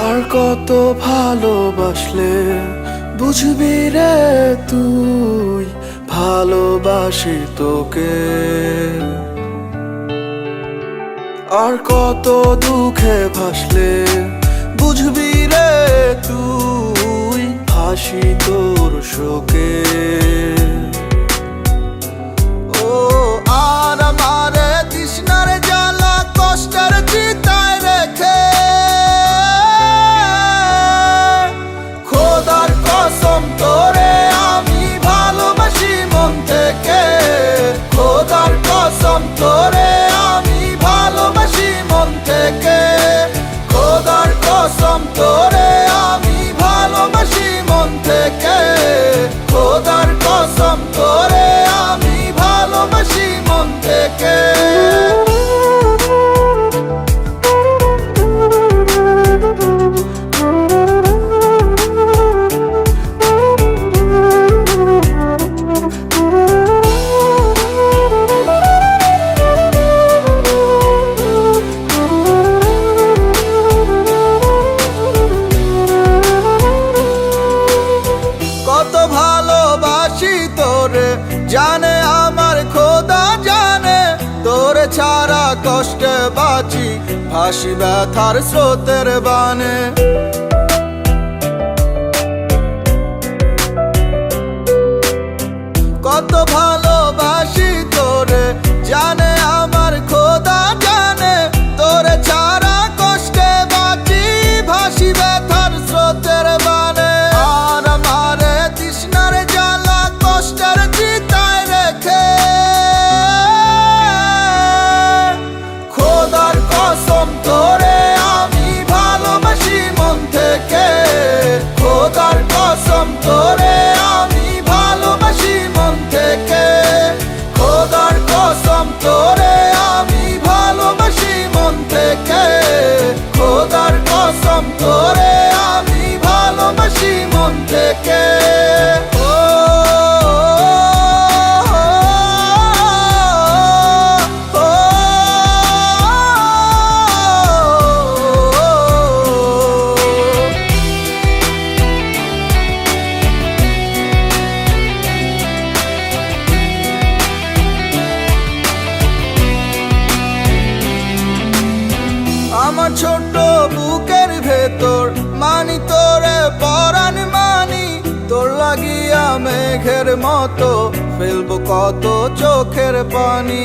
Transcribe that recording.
আর কত ভালোবাসলে বুঝবি রে তুই, ভালোবাসি তোকে। আর কত দুঃখে ভাসলে বুঝবি রে তুই, ভাসি তোর শোকে। ও আর আমারে তৃষ্ণার জ্বালা কষ্টের চিতায় রেখে, খোদার কসম তোরে আমি ভালোবাসি মন থেকে। খোদার কসম তোরে আমি ভালোবাসি মন থেকে। খোদার কসম তোরে আমি ভালোবাসি মন থেকে। খোদার কসম তোরে আমি ভালোবাসি মন থেকে। কত ভালোবাসি তোরে জানে আমার খোদা জানে, তোরে ছাড়া কষ্টে বাঁচি ভাসি ব্যথার স্রোতের বানে। কত ভালোবাসি তোরে জানে আমার খোদা জানে, তোরে ছাড়া কষ্টে বাঁচি ভাসি ব্যথার স্রোতের বানে। আর আমারে তৃষ্ণার জ্বালা কষ্টের চিতায় রেখে, খোদার কসম তোরে আমি ভালোবাসি মন থেকে। খোদার কসম তোরে আমি ভালোবাসি মন থেকে। খোদার কসম তোরে আমি ভালোবাসি মন থেকে। খোদার কসম তোরে আমি ভালোবাসি মন থেকে। আমার ছোট্ট বুকের ভেতর মানি তোরে পরাণ মানি, তোর লাগিয়া মেঘের মতো ফেলবো কত চোখের পানি।